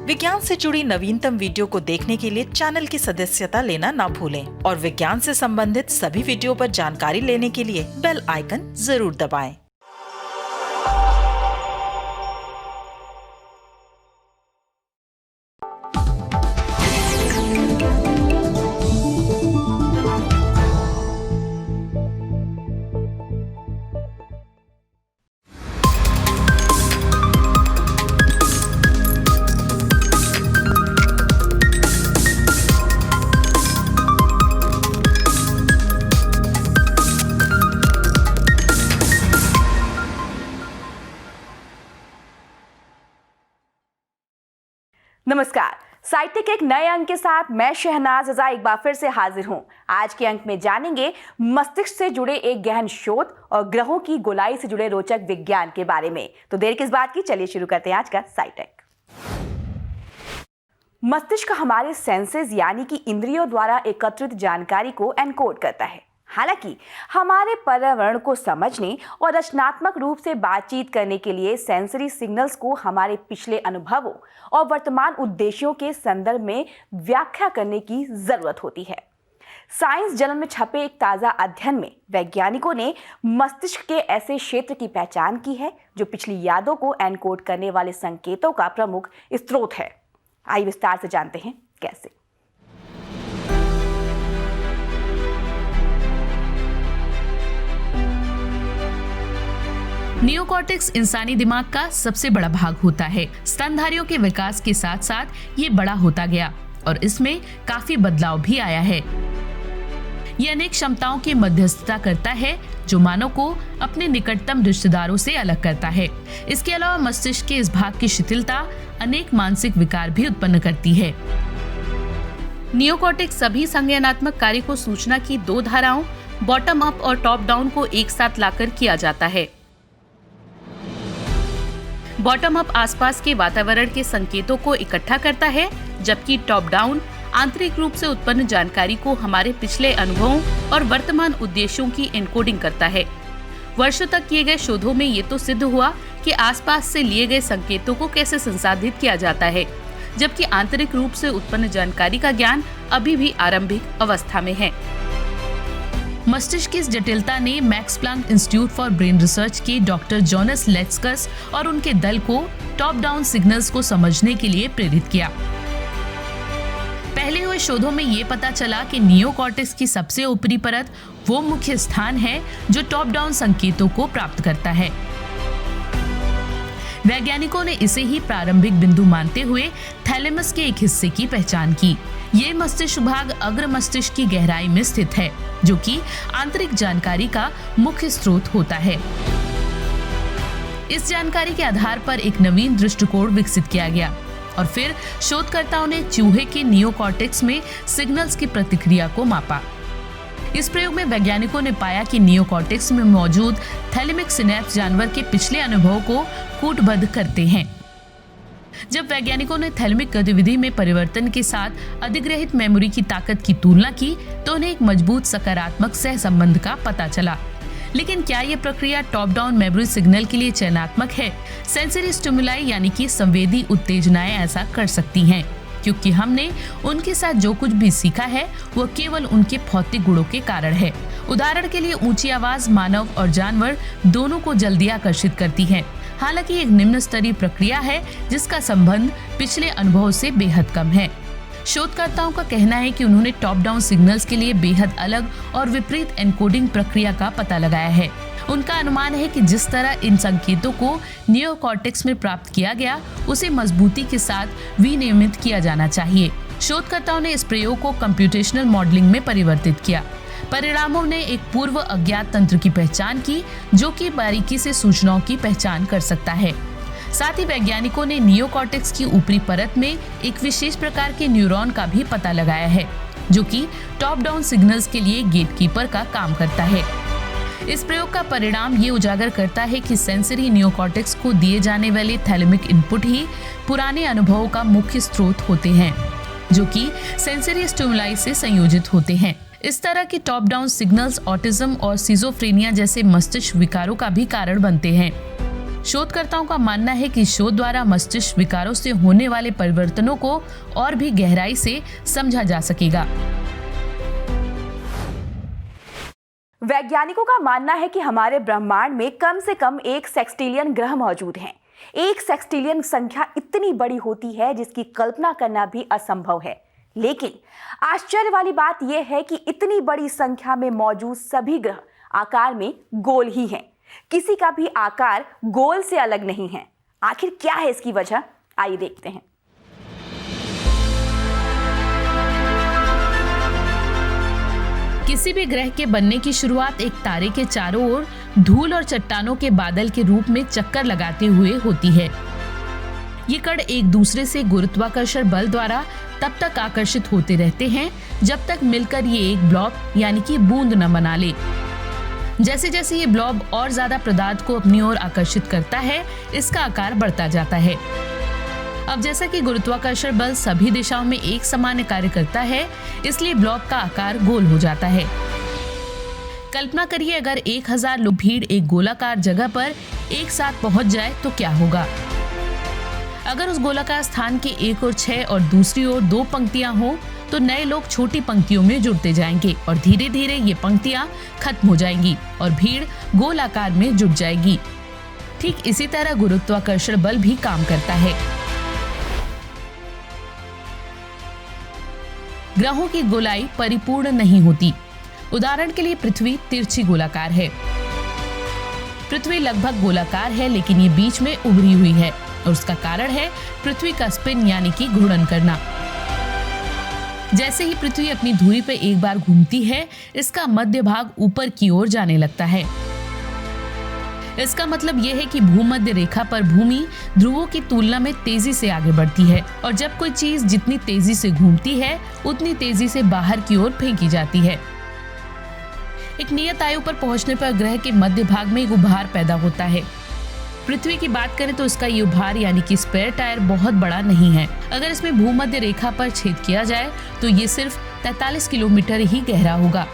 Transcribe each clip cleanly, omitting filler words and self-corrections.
विज्ञान से जुड़ी नवीनतम वीडियो को देखने के लिए चैनल की सदस्यता लेना ना भूलें और विज्ञान से संबंधित सभी वीडियो पर जानकारी लेने के लिए बेल आइकन जरूर दबाएं। नमस्कार, साइटेक एक नए अंक के साथ मैं शहनाज रजा एक बार फिर से हाजिर हूं। आज के अंक में जानेंगे मस्तिष्क से जुड़े एक गहन शोध और ग्रहों की गोलाई से जुड़े रोचक विज्ञान के बारे में। तो देर किस बात की, चलिए शुरू करते हैं आज का साइटेक। मस्तिष्क हमारे सेंसेस यानी कि इंद्रियों द्वारा एकत्रित जानकारी को एनकोड करता है। हालांकि हमारे पर्यावरण को समझने और रचनात्मक रूप से बातचीत करने के लिए सेंसरी सिग्नल्स को हमारे पिछले अनुभवों और वर्तमान उद्देश्यों के संदर्भ में व्याख्या करने की जरूरत होती है। साइंस जर्नल में छपे एक ताज़ा अध्ययन में वैज्ञानिकों ने मस्तिष्क के ऐसे क्षेत्र की पहचान की है जो पिछली यादों को एनकोड करने वाले संकेतों का प्रमुख स्रोत है। आइए विस्तार से जानते हैं कैसे। नियोकॉर्टेक्स इंसानी दिमाग का सबसे बड़ा भाग होता है। स्तनधारियों के विकास के साथ साथ ये बड़ा होता गया और इसमें काफी बदलाव भी आया है। ये अनेक क्षमताओं की मध्यस्थता करता है जो मानव को अपने निकटतम रिश्तेदारों से अलग करता है। इसके अलावा मस्तिष्क के इस भाग की शिथिलता अनेक मानसिक विकार भी उत्पन्न करती है। नियोकॉर्टेक्स सभी संज्ञानात्मक कार्य को सूचना की दो धाराओं बॉटम अप और टॉप डाउन को एक साथ लाकर किया जाता है। बॉटम अप आसपास के वातावरण के संकेतों को इकट्ठा करता है, जबकि टॉप डाउन आंतरिक रूप से उत्पन्न जानकारी को हमारे पिछले अनुभवों और वर्तमान उद्देश्यों की एनकोडिंग करता है। वर्षों तक किए गए शोधों में ये तो सिद्ध हुआ कि आसपास से लिए गए संकेतों को कैसे संसाधित किया जाता है, जबकि आंतरिक रूप से उत्पन्न जानकारी का ज्ञान अभी भी आरंभिक अवस्था में है। मस्तिष्क की इस जटिलता ने max Planck institute for brain research के डॉक्टर जोनास लेट्स्कस और उनके दल को टॉप डाउन सिग्नल्स को समझने के लिए प्रेरित किया। पहले हुए शोधों में ये पता चला कि नियोकॉर्टेक्स की सबसे ऊपरी परत वो मुख्य स्थान है जो टॉप डाउन संकेतों को प्राप्त करता है। वैज्ञानिकों ने इसे ही प्रारंभिक बिंदु मानते हुए थैलेमस के एक हिस्से की पहचान की। ये मस्तिष्क भाग अग्र मस्तिष्क की गहराई में स्थित है, जो कि आंतरिक जानकारी का मुख्य स्रोत होता है। इस जानकारी के आधार पर एक नवीन दृष्टिकोण विकसित किया गया और फिर शोधकर्ताओं ने चूहे के नियोकॉर्टेक्स में सिग्नल्स की प्रतिक्रिया को मापा। इस प्रयोग में वैज्ञानिकों ने पाया कि नियोकॉर्टेक्स में मौजूद थैलेमिक सिनेप्स जानवर के पिछले अनुभव को कूटबद्ध करते हैं। जब वैज्ञानिकों ने थैलेमिक गतिविधि में परिवर्तन के साथ अधिग्रहित मेमोरी की ताकत की तुलना की तो उन्हें एक मजबूत सकारात्मक सहसंबंध का पता चला। लेकिन क्या ये प्रक्रिया टॉप डाउन मेमोरी सिग्नल के लिए चयनात्मक है? सेंसरी स्टिमुलाई यानी कि संवेदी उत्तेजनाएं ऐसा कर सकती हैं, क्योंकि हमने उनके साथ जो कुछ भी सीखा है वो केवल उनके भौतिक गुणों के कारण है। उदाहरण के लिए ऊंची आवाज मानव और जानवर दोनों को जल्दी आकर्षित करती है। हालांकि एक निम्न स्तरीय प्रक्रिया है जिसका संबंध पिछले अनुभव से बेहद कम है। शोधकर्ताओं का कहना है कि उन्होंने टॉप डाउन सिग्नल्स के लिए बेहद अलग और विपरीत एनकोडिंग प्रक्रिया का पता लगाया है। उनका अनुमान है कि जिस तरह इन संकेतों को नियोकॉर्टेक्स में प्राप्त किया गया उसे मजबूती के साथ विनियमित किया जाना चाहिए। शोधकर्ताओं ने इस प्रयोग को कंप्यूटेशनल मॉडलिंग में परिवर्तित किया। परिणामों ने एक पूर्व अज्ञात तंत्र की पहचान की जो कि बारीकी से सूचनाओं की पहचान कर सकता है। साथ ही वैज्ञानिकों ने नियोकॉर्टेक्स की ऊपरी परत में एक विशेष प्रकार के न्यूरॉन का भी पता लगाया है जो कि टॉप डाउन सिग्नल्स के लिए गेटकीपर का काम करता है। इस प्रयोग का परिणाम ये उजागर करता है कि सेंसरी नियोकॉर्टेक्स को दिए जाने वाले थैलेमिक इनपुट ही पुराने अनुभवों का मुख्य स्रोत होते हैं जो कि सेंसरी स्टिमुलाई से संयोजित होते हैं। इस तरह के टॉप डाउन सिग्नल्स ऑटिज्म और सिजोफ्रेनिया जैसे मस्तिष्क विकारों का भी कारण बनते हैं। शोधकर्ताओं का मानना है कि शोध द्वारा मस्तिष्क विकारों से होने वाले परिवर्तनों को और भी गहराई से समझा जा सकेगा। वैज्ञानिकों का मानना है कि हमारे ब्रह्मांड में कम से कम 1 सेक्सटिलियन ग्रह मौजूद हैं। 1 सेक्सटिलियन संख्या इतनी बड़ी होती है जिसकी कल्पना करना भी असंभव है। लेकिन आश्चर्य वाली बात यह है कि इतनी बड़ी संख्या में मौजूद सभी ग्रह आकार में गोल ही हैं। किसी का भी आकार गोल से अलग नहीं है। आखिर क्या है इसकी वजह, आइए देखते हैं। किसी भी ग्रह के बनने की शुरुआत एक तारे के चारों ओर धूल और चट्टानों के बादल के रूप में चक्कर लगाते हुए होती है। ये कण एक दूसरे से गुरुत्वाकर्षण बल द्वारा तब तक आकर्षित होते रहते हैं जब तक मिलकर ये एक ब्लॉब यानी कि बूंद न बना ले। जैसे जैसे ये ब्लॉब और ज्यादा पदार्थ को अपनी ओर आकर्षित करता है, इसका आकार बढ़ता जाता है। अब जैसा कि गुरुत्वाकर्षण बल सभी दिशाओं में एक समान कार्य करता है, इसलिए ब्लॉब का आकार गोल हो जाता है। कल्पना करिए अगर 1000 लोग भीड़ एक गोलाकार जगह पर एक साथ पहुंच जाए तो क्या होगा। अगर उस गोलाकार स्थान के एक ओर 6 और दूसरी ओर 2 पंक्तियां हो तो नए लोग छोटी पंक्तियों में जुड़ते जाएंगे और धीरे धीरे ये पंक्तियां खत्म हो जाएंगी और भीड़ गोल आकार में जुट जाएगी। ठीक इसी तरह गुरुत्वाकर्षण बल भी काम करता है। ग्रहों की गोलाई परिपूर्ण नहीं होती। उदाहरण के लिए पृथ्वी तिरछी गोलाकार है। पृथ्वी लगभग गोलाकार है लेकिन ये बीच में उभरी हुई है और उसका कारण है पृथ्वी का स्पिन यानी कि घूर्णन करना। जैसे ही पृथ्वी अपनी धुरी पर एक बार घूमती है, इसका मध्य भाग ऊपर की ओर जाने लगता है। इसका मतलब यह है कि भूमध्य रेखा पर भूमि ध्रुवों की तुलना में तेजी से आगे बढ़ती है और जब कोई चीज जितनी तेजी से घूमती है उतनी तेजी से बाहर की ओर फेंकी जाती है। एक नियत आयु पर पहुंचने पर ग्रह के मध्य भाग में एक उभार पैदा होता है। पृथ्वी की बात करें तो इसका ये उभार यानी कि स्पेयर टायर बहुत बड़ा नहीं है। अगर इसमें भूमध्य रेखा पर छेद किया जाए तो ये सिर्फ 43 किलोमीटर ही गहरा होगा।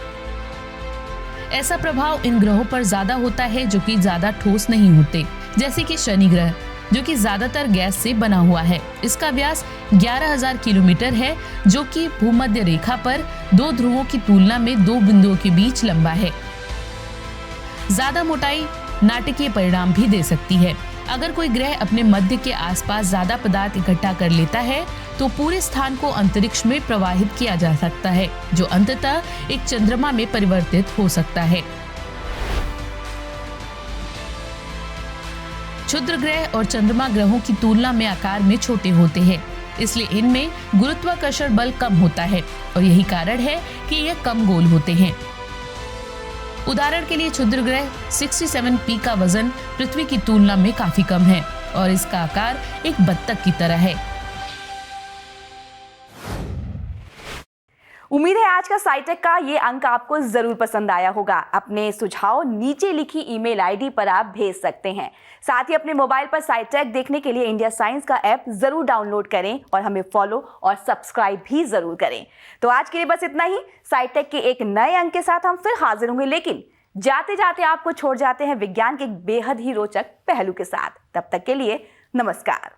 ऐसा प्रभाव इन ग्रहों पर ज्यादा होता है जो कि ज्यादा ठोस नहीं होते, जैसे कि शनि ग्रह जो कि ज्यादातर गैस से बना हुआ है। इसका व्यास 11,000 किलोमीटर है जो कि भूमध्य रेखा पर 2 ध्रुवों की तुलना में 2 बिंदुओं के बीच लंबा है। ज्यादा मोटाई नाटकीय परिणाम भी दे सकती है। अगर कोई ग्रह अपने मध्य के आसपास ज्यादा पदार्थ इकट्ठा कर लेता है तो पूरे स्थान को अंतरिक्ष में प्रवाहित किया जा सकता है जो अंततः एक चंद्रमा में परिवर्तित हो सकता है। क्षुद्र ग्रह और चंद्रमा ग्रहों की तुलना में आकार में छोटे होते हैं, इसलिए इनमें गुरुत्वाकर्षण बल कम होता है और यही कारण है कि यह कम गोल होते हैं। उदाहरण के लिए क्षुद्र ग्रह 67P का वजन पृथ्वी की तुलना में काफी कम है और इसका आकार एक बत्तख की तरह है। उम्मीद है आज का साइटेक का ये अंक आपको जरूर पसंद आया होगा। अपने सुझाव नीचे लिखी ईमेल आईडी पर आप भेज सकते हैं। साथ ही अपने मोबाइल पर साइटेक देखने के लिए इंडिया साइंस का ऐप जरूर डाउनलोड करें और हमें फॉलो और सब्सक्राइब भी जरूर करें। तो आज के लिए बस इतना ही। साइटेक के एक नए अंक के साथ हम फिर हाजिर होंगे, लेकिन जाते जाते आपको छोड़ जाते हैं विज्ञान के एक बेहद ही रोचक पहलू के साथ। तब तक के लिए नमस्कार।